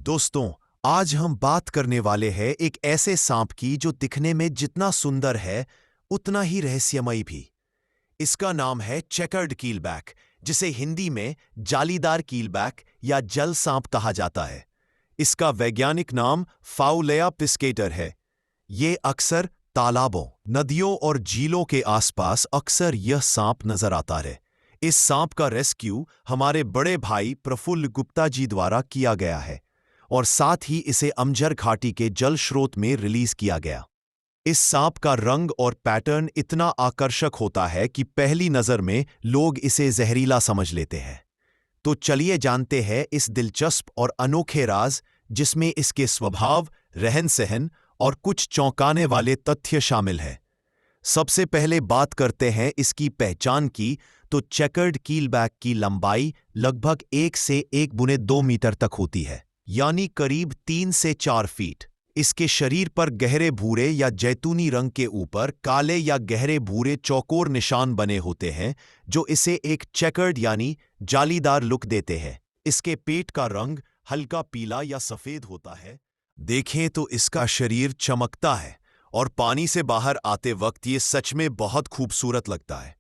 दोस्तों, आज हम बात करने वाले हैं एक ऐसे सांप की जो दिखने में जितना सुंदर है उतना ही रहस्यमयी भी। इसका नाम है चेकर्ड कीलबैक, जिसे हिंदी में जालीदार कीलबैक या जल सांप कहा जाता है। इसका वैज्ञानिक नाम फाउलेया पिस्केटर है। ये अक्सर तालाबों, नदियों और झीलों के आसपास अक्सर यह सांप नजर आता है। इस सांप का रेस्क्यू हमारे बड़े भाई प्रफुल्ल गुप्ता जी द्वारा किया गया है और साथ ही इसे अमझर घाटी के जल स्रोत में रिलीज किया गया। इस सांप का रंग और पैटर्न इतना आकर्षक होता है कि पहली नजर में लोग इसे जहरीला समझ लेते हैं। तो चलिए जानते हैं इस दिलचस्प और अनोखे राज, जिसमें इसके स्वभाव, रहन सहन और कुछ चौंकाने वाले तथ्य शामिल हैं। सबसे पहले बात करते हैं इसकी पहचान की, तो चेकर्ड कीलबैक की लंबाई लगभग 1 से 1.2 मीटर तक होती है, यानी करीब 3 से 4 फीट। इसके शरीर पर गहरे भूरे या जैतूनी रंग के ऊपर काले या गहरे भूरे चौकोर निशान बने होते हैं, जो इसे एक चेकर्ड यानी जालीदार लुक देते हैं। इसके पेट का रंग हल्का पीला या सफेद होता है। देखें तो इसका शरीर चमकता है और पानी से बाहर आते वक्त ये सच में बहुत खूबसूरत लगता है।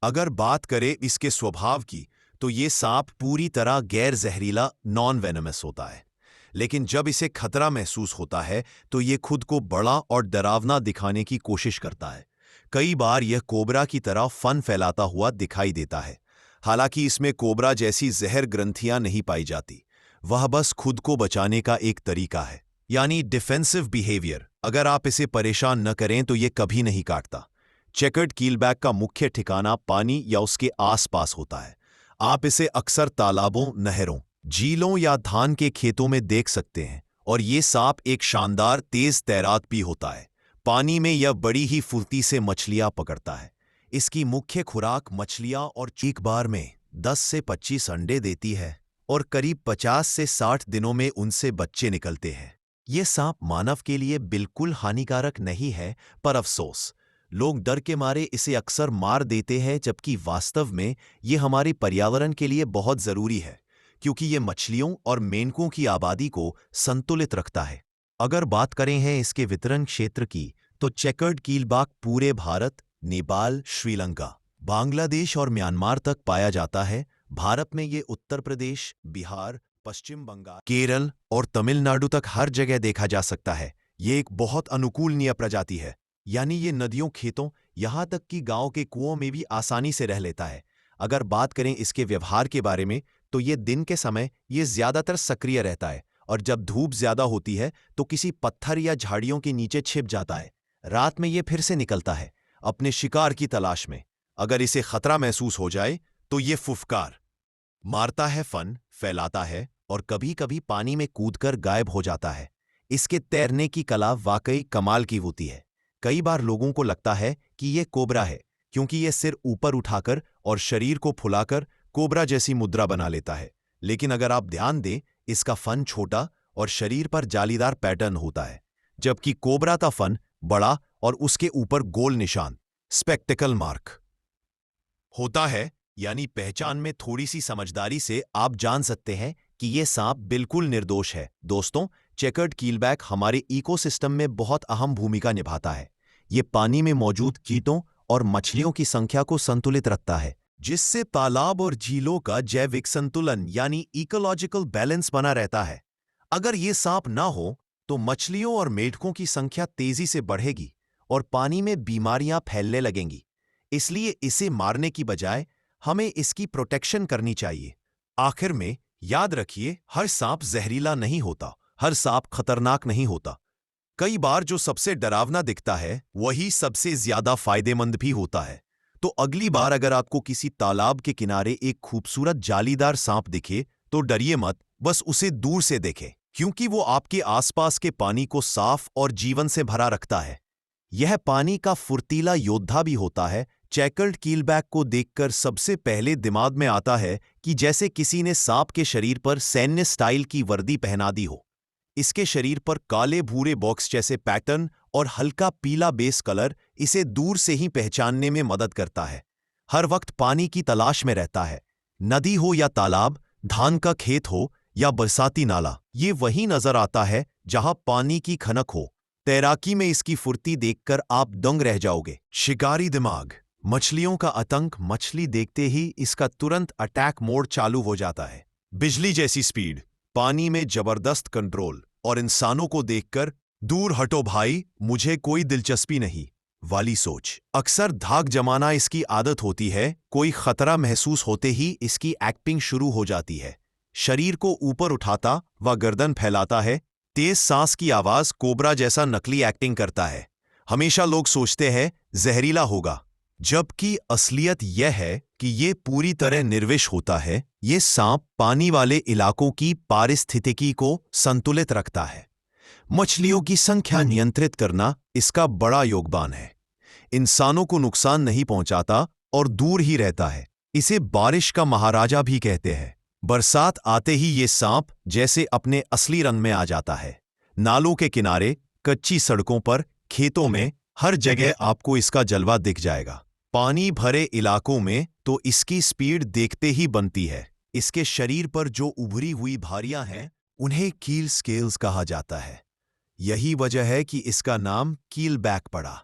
अगर बात करें इसके स्वभाव की, तो ये सांप पूरी तरह गैर जहरीला नॉन वेनमस होता है, लेकिन जब इसे खतरा महसूस होता है तो ये खुद को बड़ा और डरावना दिखाने की कोशिश करता है। कई बार यह कोबरा की तरह फन फैलाता हुआ दिखाई देता है। हालांकि इसमें कोबरा जैसी जहर ग्रंथियां नहीं पाई जाती, वह बस खुद को बचाने का एक तरीका है, यानी डिफेंसिव बिहेवियर। अगर आप इसे परेशान न करें तो ये कभी नहीं काटता। चेकर्ड कीलबैक का मुख्य ठिकाना पानी या उसके आसपास होता है। आप इसे अक्सर तालाबों, नहरों, झीलों या धान के खेतों में देख सकते हैं। और ये सांप एक शानदार तेज तैराक भी होता है। पानी में यह बड़ी ही फुर्ती से मछलियां पकड़ता है। इसकी मुख्य खुराक मछलियां और एक बार में 10 से 25 अंडे देती है और करीब 50 से 60 दिनों में उनसे बच्चे निकलते हैं। ये सांप मानव के लिए बिल्कुल हानिकारक नहीं है, पर अफसोस लोग डर के मारे इसे अक्सर मार देते हैं, जबकि वास्तव में ये हमारे पर्यावरण के लिए बहुत जरूरी है, क्योंकि ये मछलियों और मेंढकों की आबादी को संतुलित रखता है। अगर बात करें हैं इसके वितरण क्षेत्र की, तो चेकर्ड कीलबैक पूरे भारत, नेपाल, श्रीलंका, बांग्लादेश और म्यांमार तक पाया जाता है। भारत में ये उत्तर प्रदेश, बिहार, पश्चिम बंगाल, केरल और तमिलनाडु तक हर जगह देखा जा सकता है। ये एक बहुत अनुकूलनीय प्रजाति है, यानी ये नदियों, खेतों, यहाँ तक कि गांव के कुओं में भी आसानी से रह लेता है। अगर बात करें इसके व्यवहार के बारे में, तो ये दिन के समय ये ज्यादातर सक्रिय रहता है और जब धूप ज्यादा होती है तो किसी पत्थर या झाड़ियों के नीचे छिप जाता है। रात में ये फिर से निकलता है अपने शिकार की तलाश में। अगर इसे खतरा महसूस हो जाए तो ये फुफकार मारता है, फन फैलाता है और कभी कभी पानी में कूदकर गायब हो जाता है। इसके तैरने की कला वाकई कमाल की होती है। कई बार लोगों को लगता है कि यह कोबरा है, क्योंकि यह सिर ऊपर उठाकर और शरीर को फुलाकर कोबरा जैसी मुद्रा बना लेता है। लेकिन अगर आप ध्यान दें, इसका फन छोटा और शरीर पर जालीदार पैटर्न होता है, जबकि कोबरा का फन बड़ा और उसके ऊपर गोल निशान, स्पेक्टिकल मार्क, होता है। यानी पहचान में थोड़ी सी समझदारी से आप जान सकते हैं कि यह सांप बिल्कुल निर्दोष है। दोस्तों, चेकर्ड कीलबैक हमारे इकोसिस्टम में बहुत अहम भूमिका निभाता है। ये पानी में मौजूद कीटों और मछलियों की संख्या को संतुलित रखता है, जिससे तालाब और झीलों का जैविक संतुलन यानी इकोलॉजिकल बैलेंस बना रहता है। अगर ये सांप ना हो तो मछलियों और मेढकों की संख्या तेजी से बढ़ेगी और पानी में बीमारियां फैलने लगेंगी। इसलिए इसे मारने की बजाय हमें इसकी प्रोटेक्शन करनी चाहिए। आखिर में याद रखिए, हर सांप जहरीला नहीं होता, हर सांप खतरनाक नहीं होता। कई बार जो सबसे डरावना दिखता है वही सबसे ज्यादा फायदेमंद भी होता है। तो अगली बार अगर आपको किसी तालाब के किनारे एक खूबसूरत जालीदार सांप दिखे तो डरिए मत, बस उसे दूर से देखें, क्योंकि वो आपके आसपास के पानी को साफ और जीवन से भरा रखता है। यह पानी का फुर्तीला योद्धा भी होता है। चेकर्ड कीलबैक को देखकर सबसे पहले दिमाग में आता है कि जैसे किसी ने सांप के शरीर पर सैन्य स्टाइल की वर्दी पहना दी हो। इसके शरीर पर काले भूरे बॉक्स जैसे पैटर्न और हल्का पीला बेस कलर इसे दूर से ही पहचानने में मदद करता है। हर वक्त पानी की तलाश में रहता है, नदी हो या तालाब, धान का खेत हो या बरसाती नाला। ये वही नजर आता है जहां पानी की खनक हो। तैराकी में इसकी फुर्ती देखकर आप दंग रह जाओगे। शिकारी दिमाग, मछलियों का आतंक। मछली देखते ही इसका तुरंत अटैक मोड चालू हो जाता है। बिजली जैसी स्पीड, पानी में जबरदस्त कंट्रोल और इंसानों को देखकर दूर हटो भाई, मुझे कोई दिलचस्पी नहीं वाली सोच। अक्सर धाक जमाना इसकी आदत होती है। कोई खतरा महसूस होते ही इसकी एक्टिंग शुरू हो जाती है। शरीर को ऊपर उठाता व गर्दन फैलाता है। तेज सांस की आवाज, कोबरा जैसा नकली एक्टिंग करता है। हमेशा लोग सोचते हैं जहरीला होगा, जबकि असलियत यह है कि ये पूरी तरह निर्विष होता है। ये सांप पानी वाले इलाकों की पारिस्थितिकी को संतुलित रखता है। मछलियों की संख्या नियंत्रित करना इसका बड़ा योगदान है। इंसानों को नुकसान नहीं पहुंचाता और दूर ही रहता है। इसे बारिश का महाराजा भी कहते हैं। बरसात आते ही ये सांप जैसे अपने असली रंग में आ जाता है। नालों के किनारे, कच्ची सड़कों पर, खेतों में, हर जगह आपको इसका जलवा दिख जाएगा। पानी भरे इलाकों में तो इसकी स्पीड देखते ही बनती है। इसके शरीर पर जो उभरी हुई भारियां हैं उन्हें कील स्केल्स कहा जाता है। यही वजह है कि इसका नाम कीलबैक पड़ा।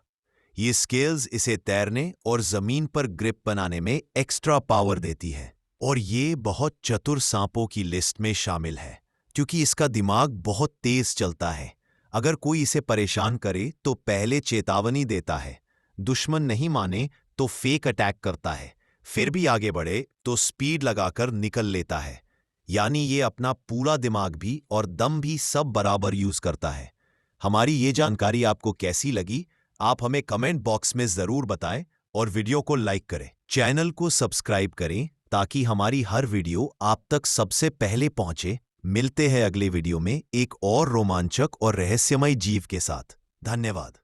ये स्केल्स इसे तैरने और जमीन पर ग्रिप बनाने में एक्स्ट्रा पावर देती है। और ये बहुत चतुर सांपों की लिस्ट में शामिल है, क्योंकि इसका दिमाग बहुत तेज चलता है। अगर कोई इसे परेशान करे तो पहले चेतावनी देता है। दुश्मन नहीं माने तो फेक अटैक करता है। फिर भी आगे बढ़े तो स्पीड लगाकर निकल लेता है। यानी ये अपना पूरा दिमाग भी और दम भी सब बराबर यूज करता है। हमारी ये जानकारी आपको कैसी लगी, आप हमें कमेंट बॉक्स में जरूर बताएं और वीडियो को लाइक करें। चैनल को सब्सक्राइब करें ताकि हमारी हर वीडियो आप तक सबसे पहले पहुंचे। मिलते हैं अगले वीडियो में एक और रोमांचक और रहस्यमय जीव के साथ। धन्यवाद।